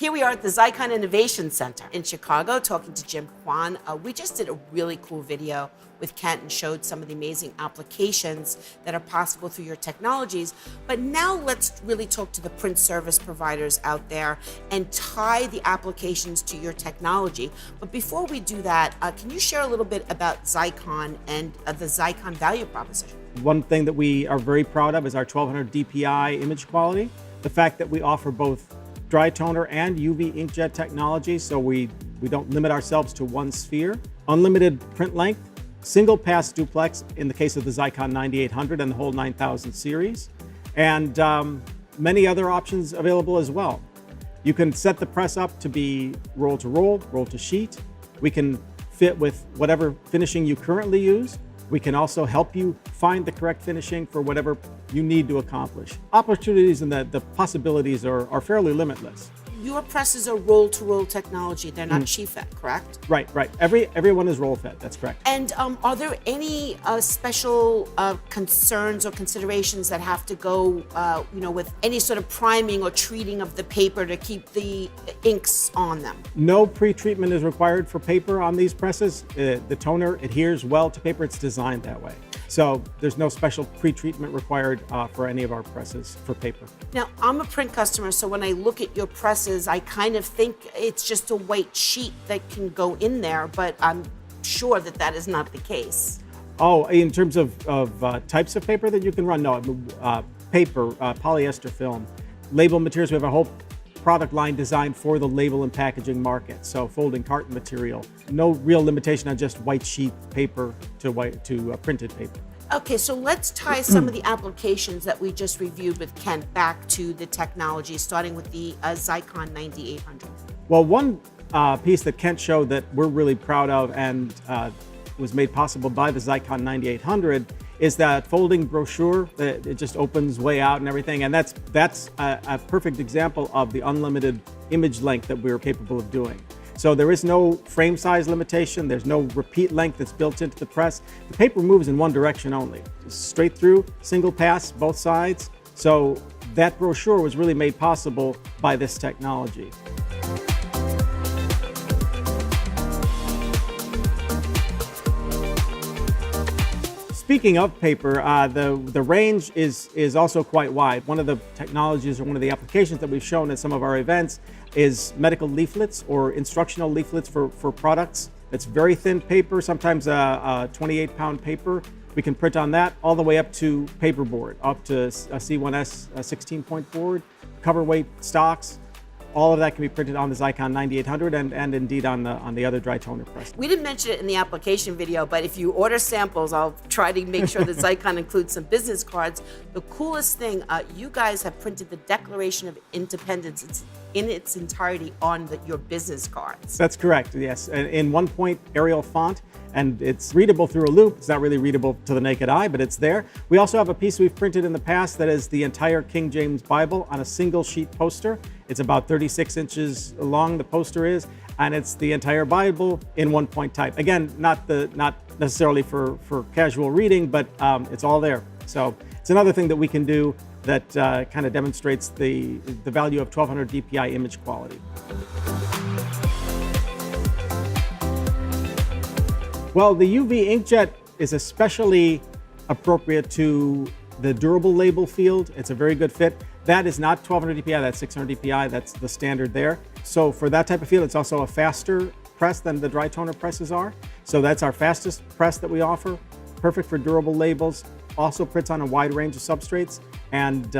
Here we are at the Xeikon Innovation Center in Chicago talking to Jim Kwan. We just did a really cool video with Kent and showed some of the amazing applications that are possible through your technologies. But now let's really talk to the print service providers out there and tie the applications to your technology. But before we do that, can you share a little bit about Zaycon and the Zaycon value proposition? One thing that we are very proud of is our 1200 DPI image quality. The fact that we offer both dry toner and UV inkjet technology, so we don't limit ourselves to one sphere. Unlimited print length, single pass duplex in the case of the Xeikon 9800 and the whole 9000 series, and many other options available as well. You can set the press up to be roll to roll, roll to sheet. We can fit with whatever finishing you currently use. We can also help you find the correct finishing for whatever you need to accomplish. Opportunities and the possibilities are fairly limitless. Your presses are roll-to-roll technology. They're not sheet-fed, correct? Right. Everyone is roll-fed, that's correct. And are there any special concerns or considerations that have to go, with any sort of priming or treating of the paper to keep the inks on them? No pre-treatment is required for paper on these presses. The toner adheres well to paper. It's designed that way. So there's no special pre-treatment required for any of our presses for paper. Now, I'm a print customer, so when I look at your presses, I kind of think it's just a white sheet that can go in there, but I'm sure that that is not the case. Oh, in terms of types of paper that you can run? No, paper, polyester film, label materials. We have a whole product line designed for the label and packaging market. So folding carton material, no real limitation on just white sheet paper to printed paper. Okay, so let's tie some of the applications that we just reviewed with Kent back to the technology, starting with the Xeikon 9800. Well, one piece that Kent showed that we're really proud of and was made possible by the Xeikon 9800 is that folding brochure that it just opens way out and everything. And that's a perfect example of the unlimited image length that we're capable of doing. So there is no frame size limitation. There's no repeat length that's built into the press. The paper moves in one direction only, just straight through, single pass, both sides. So that brochure was really made possible by this technology. Speaking of paper, the range is also quite wide. One of the technologies or one of the applications that we've shown at some of our events is medical leaflets or instructional leaflets for products. It's very thin paper, sometimes a 28-pound paper. We can print on that all the way up to paperboard, up to a C1S 16-point board, cover weight stocks. All of that can be printed on the Xeikon 9800 and indeed on the other dry toner press. We didn't mention it in the application video, but if you order samples, I'll try to make sure that Zaycon includes some business cards. The coolest thing, you guys have printed the Declaration of Independence in its entirety on your business cards. That's correct, yes. In 1-point Arial font, and it's readable through a loop. It's not really readable to the naked eye, but it's there. We also have a piece we've printed in the past that is the entire King James Bible on a single sheet poster. It's about 36 inches long, the poster is, and it's the entire Bible in 1-point type. Again, not necessarily for casual reading, but it's all there. So it's another thing that we can do that kind of demonstrates the value of 1200 DPI image quality. Well, the UV inkjet is especially appropriate to the durable label field. It's a very good fit. That is not 1200 DPI, that's 600 DPI, that's the standard there. So for that type of field, it's also a faster press than the dry toner presses are. So that's our fastest press that we offer, perfect for durable labels, also prints on a wide range of substrates, and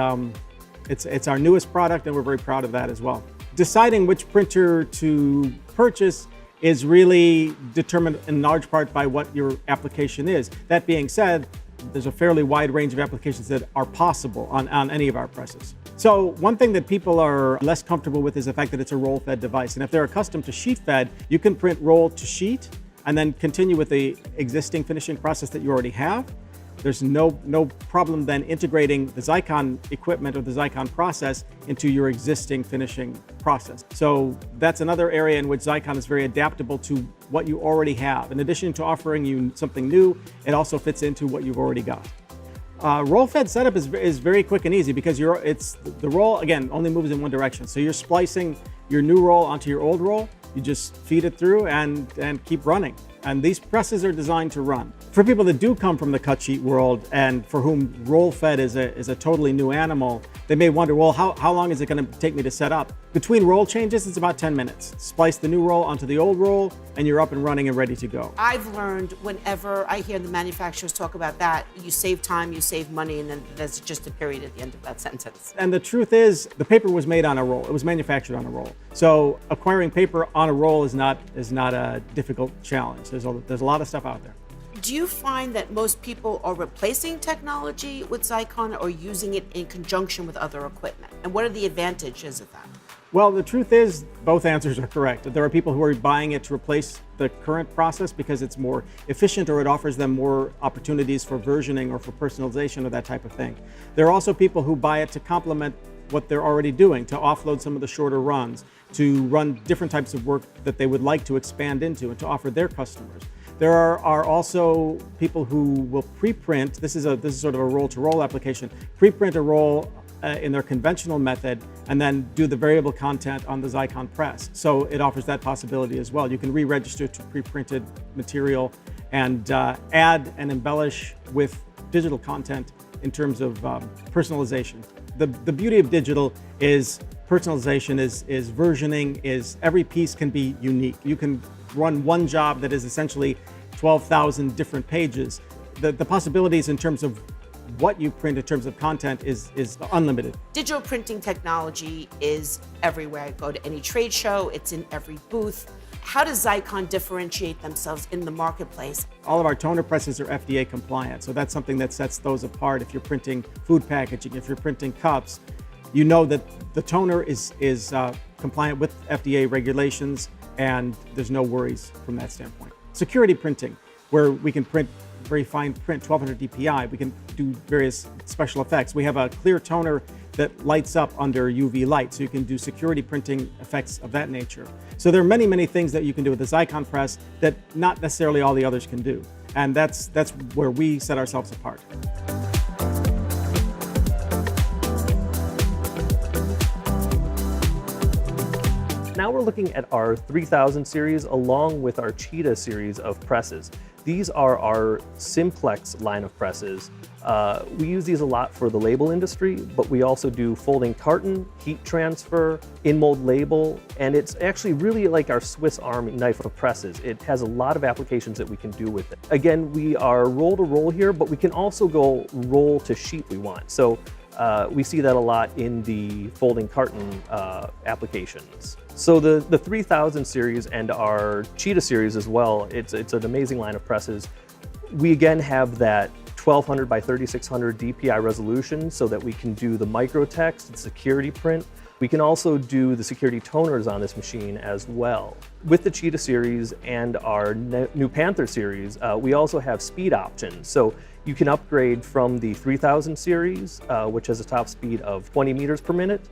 it's our newest product, and we're very proud of that as well. Deciding which printer to purchase is really determined in large part by what your application is. That being said, there's a fairly wide range of applications that are possible on any of our presses. So one thing that people are less comfortable with is the fact that it's a roll-fed device. And if they're accustomed to sheet-fed, you can print roll to sheet and then continue with the existing finishing process that you already have. There's no problem then integrating the Zaycon equipment or the Zaycon process into your existing finishing process. So that's another area in which Zaycon is very adaptable to what you already have. In addition to offering you something new, it also fits into what you've already got. Roll-fed setup is very quick and easy because the roll, again, only moves in one direction. So you're splicing your new roll onto your old roll. You just feed it through and keep running. And these presses are designed to run. For people that do come from the cut sheet world and for whom roll fed is a totally new animal, they may wonder, well, how long is it going to take me to set up? Between roll changes, it's about 10 minutes. Splice the new roll onto the old roll, and you're up and running and ready to go. I've learned whenever I hear the manufacturers talk about that, you save time, you save money, and then there's just a period at the end of that sentence. And the truth is, the paper was made on a roll. It was manufactured on a roll. So acquiring paper on a roll is not a difficult challenge. There's a lot of stuff out there. Do you find that most people are replacing technology with Xeikon or using it in conjunction with other equipment? And what are the advantages of that? Well, the truth is, both answers are correct. There are people who are buying it to replace the current process because it's more efficient or it offers them more opportunities for versioning or for personalization or that type of thing. There are also people who buy it to complement what they're already doing, to offload some of the shorter runs, to run different types of work that they would like to expand into and to offer their customers. There are also people who will pre-print. This is sort of a roll-to-roll application. Pre-print a roll in their conventional method and then do the variable content on the Xeikon press. So it offers that possibility as well. You can re-register to pre-printed material and add and embellish with digital content in terms of personalization. The beauty of digital is personalization, is versioning, is every piece can be unique. You can run one job that is essentially 12,000 different pages. The possibilities in terms of what you print in terms of content is unlimited. Digital printing technology is everywhere. I go to any trade show, it's in every booth. How does Xeikon differentiate themselves in the marketplace? All of our toner presses are FDA compliant, so that's something that sets those apart. If you're printing food packaging, if you're printing cups, you know that the toner is compliant with FDA regulations, and there's no worries from that standpoint. Security printing, where we can print very fine print, 1200 DPI. We can do various special effects. We have a clear toner that lights up under UV light, so you can do security printing effects of that nature. So there are many, many things that you can do with the Xeikon press that not necessarily all the others can do. And that's where we set ourselves apart. Now we're looking at our 3000 series along with our Cheetah series of presses. These are our simplex line of presses. We use these a lot for the label industry, but we also do folding carton, heat transfer, in-mold label, and it's actually really like our Swiss Army knife of presses. It has a lot of applications that we can do with it. Again, we are roll to roll here, but we can also go roll to sheet we want. So we see that a lot in the folding carton applications. So the 3000 series and our Cheetah series as well, it's an amazing line of presses. We again have that 1200 by 3600 DPI resolution so that we can do the micro text and security print. We can also do the security toners on this machine as well. With the Cheetah series and our new Panther series, we also have speed options. So you can upgrade from the 3000 series, which has a top speed of 20 meters per minute,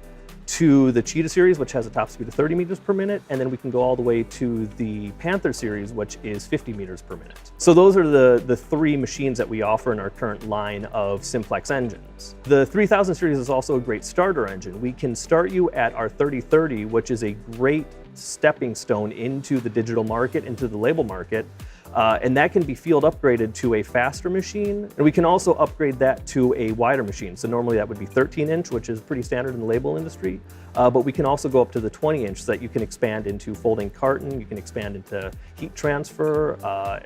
to the Cheetah series, which has a top speed of 30 meters per minute, and then we can go all the way to the Panther series, which is 50 meters per minute. So those are the three machines that we offer in our current line of simplex engines. The 3000 series is also a great starter engine. We can start you at our 3030, which is a great stepping stone into the digital market, into the label market. And that can be field upgraded to a faster machine. And we can also upgrade that to a wider machine. So normally that would be 13-inch, which is pretty standard in the label industry. But we can also go up to the 20-inch so that you can expand into folding carton, you can expand into heat transfer,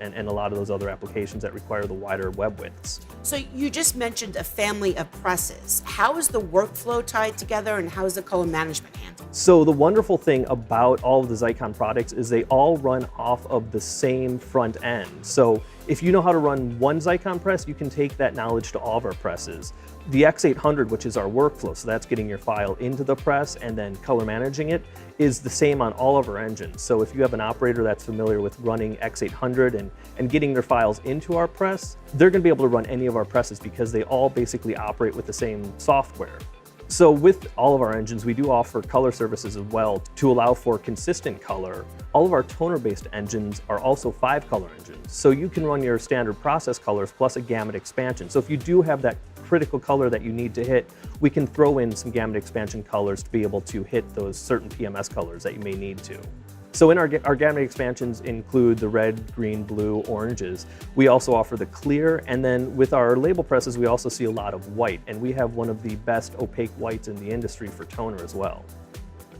and a lot of those other applications that require the wider web widths. So you just mentioned a family of presses. How is the workflow tied together and how is the color management handled? So the wonderful thing about all of the Xeikon products is they all run off of the same front end. So if you know how to run one Xeikon press, you can take that knowledge to all of our presses. The X800, which is our workflow, so that's getting your file into the press and then color managing it, is the same on all of our engines. So if you have an operator that's familiar with running X800 and getting their files into our press, they're going to be able to run any of our presses because they all basically operate with the same software. So with all of our engines, we do offer color services as well to allow for consistent color. All of our toner-based engines are also 5-color engines. So you can run your standard process colors plus a gamut expansion. So if you do have that critical color that you need to hit, we can throw in some gamut expansion colors to be able to hit those certain PMS colors that you may need to. So in our gamut expansions include the red, green, blue, oranges. We also offer the clear, and then with our label presses, we also see a lot of white, and we have one of the best opaque whites in the industry for toner as well.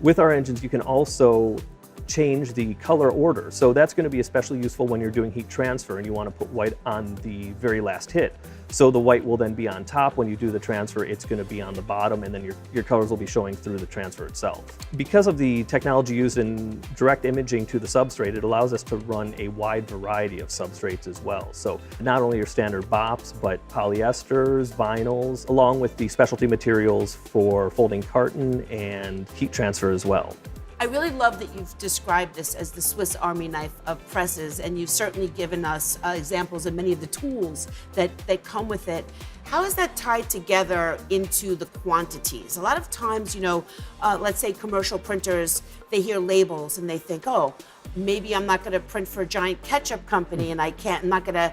With our engines, you can also change the color order. So that's going to be especially useful when you're doing heat transfer and you want to put white on the very last hit. So the white will then be on top. When you do the transfer, it's going to be on the bottom, and then your colors will be showing through the transfer itself. Because of the technology used in direct imaging to the substrate, it allows us to run a wide variety of substrates as well. So not only your standard BOPs, but polyesters, vinyls, along with the specialty materials for folding carton and heat transfer as well. I really love that you've described this as the Swiss Army knife of presses, and you've certainly given us examples of many of the tools that come with it. How is that tied together into the quantities? A lot of times, let's say commercial printers, they hear labels and they think, oh, maybe I'm not going to print for a giant ketchup company, and I'm not going to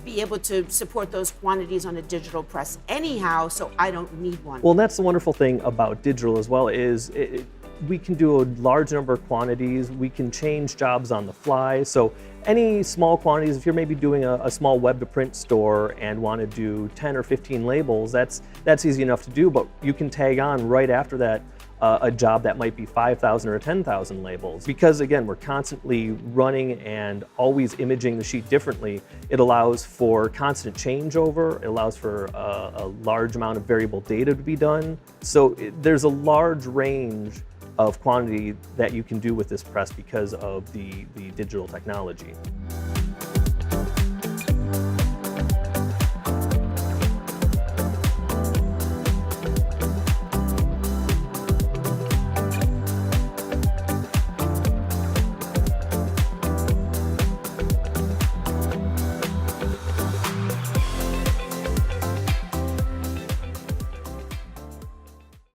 be able to support those quantities on a digital press anyhow, so I don't need one. Well, that's the wonderful thing about digital as well, is we can do a large number of quantities. We can change jobs on the fly. So any small quantities, if you're maybe doing a small web to print store and want to do 10 or 15 labels, that's easy enough to do, but you can tag on right after that a job that might be 5,000 or 10,000 labels. Because again, we're constantly running and always imaging the sheet differently, it allows for constant changeover, it allows for a large amount of variable data to be done. So there's a large range of quantity that you can do with this press because of the digital technology.